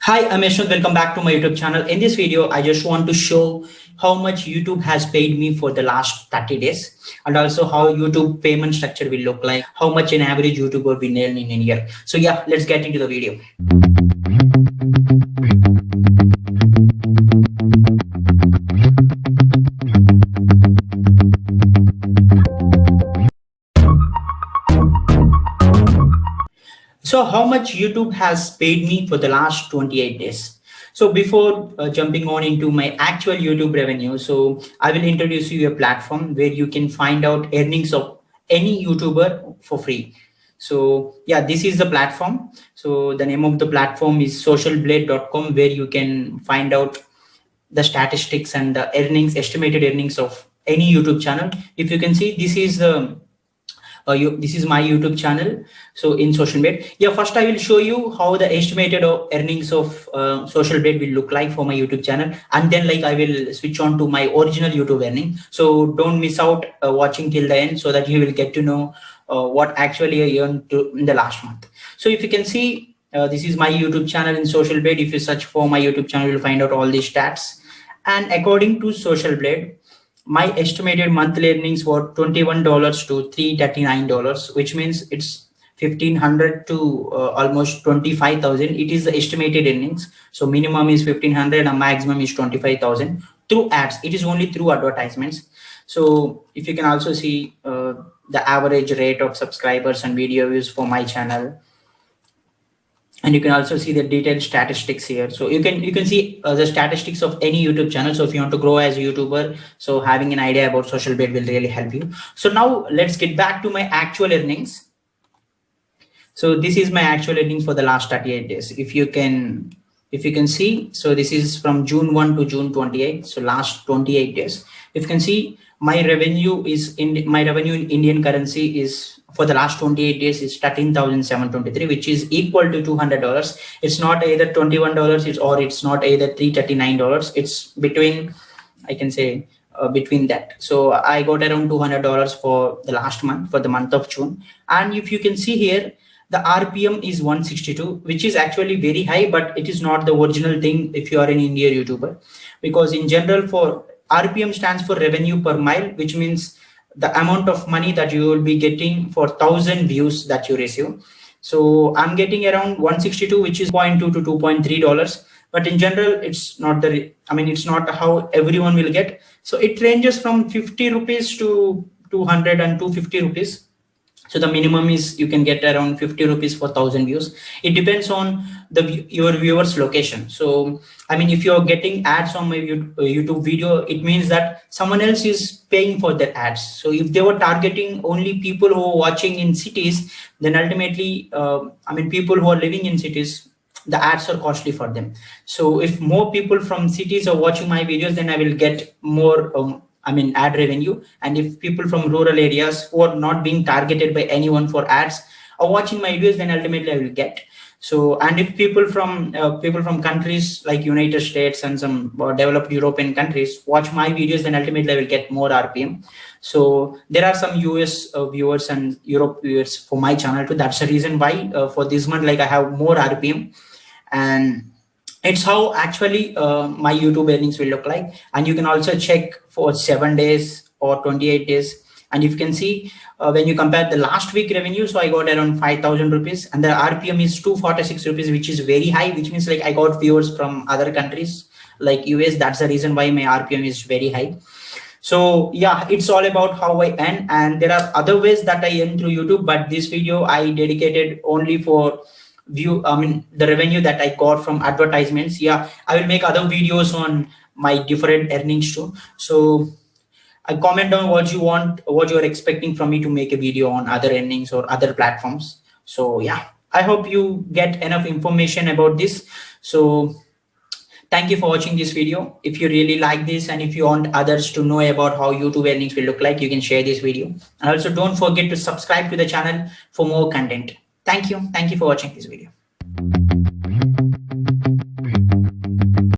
Hi, I'm Yaswanth. Welcome back to my YouTube channel. In this video, I just want to show how much YouTube has paid me for the last 30 days and also how YouTube payment structure will look like, how much an average YouTuber will earn in a year. So yeah, let's get into the video. So how much YouTube has paid me for the last 28 days? So before jumping on into my actual YouTube revenue, so I will introduce you a platform where you can find out earnings of any YouTuber for free. So yeah, this is the platform. So the name of the platform is socialblade.com, where you can find out the statistics and the earnings, estimated earnings of any YouTube channel. If you can see, this is the this is my YouTube channel. So in Social Blade, yeah, first I will show you how the estimated earnings of Social Blade will look like for my YouTube channel, and then like I will switch on to my original YouTube earning. So don't miss out watching till the end, so that you will get to know what actually I earned in the last month. So if you can see, this is my YouTube channel in Social Blade. If you search for my YouTube channel, you'll find out all these stats. And according to Social Blade, my estimated monthly earnings were $21 to $339, which means it's 1,500 to almost 25,000. It is the estimated earnings. So minimum is 1,500 and maximum is 25,000 through ads. It is only through advertisements. So if you can also see the average rate of subscribers and video views for my channel. And you can also see the detailed statistics here. So you can see the statistics of any YouTube channel. So if you want to grow as a YouTuber, so having an idea about Social Blade will really help you. So now let's get back to my actual earnings. So this is my actual earnings for the last 38 days. If you can see, so this is from June 1 to June 28. So last 28 days. If you can see, my revenue in Indian currency is for the last 28 days is 13,723, which is equal to $200. It's not either $21 or it's not either $339. It's between, I can say, between that. So I got around $200 for the last month, for the month of June. And if you can see here, the RPM is 162, which is actually very high, but it is not the original thing if you are an Indian YouTuber, because in general, for RPM stands for revenue per mile, which means the amount of money that you will be getting for 1,000 views that you receive. So I'm getting around 162, which is $0.2 to $2.3. But in general, it's not it's not how everyone will get. So it ranges from 50 rupees to 200 and 250 rupees. So the minimum is you can get around 50 rupees for 1,000 views. It depends on your viewer's location. So, if you're getting ads on my YouTube video, it means that someone else is paying for their ads. So if they were targeting only people who are watching in cities, then ultimately, people who are living in cities, the ads are costly for them. So if more people from cities are watching my videos, then I will get more ad revenue. And if people from rural areas who are not being targeted by anyone for ads are watching my videos, then ultimately I will get. So, and if people from countries like United States and some developed European countries watch my videos, then ultimately I will get more RPM. So there are some US viewers and Europe viewers for my channel too. That's the reason why for this month, like I have more RPM, and it's how actually my YouTube earnings will look like. And you can also check for 7 days or 28 days. And you can see when you compare the last week revenue, so I got around 5,000 rupees and the RPM is 246 rupees, which is very high, which means like I got viewers from other countries like US. That's the reason why my RPM is very high. So yeah, it's all about how I earn. And there are other ways that I earn through YouTube, but this video I dedicated only for the revenue that I got from advertisements. Yeah, I will make other videos on my different earnings too. So I comment down what you want, what you're expecting from me to make a video on other earnings or other platforms. So yeah, I hope you get enough information about this. So thank you for watching this video. If you really like this and if you want others to know about how YouTube earnings will look like, you can share this video. And also don't forget to subscribe to the channel for more content. Thank you. Thank you for watching this video.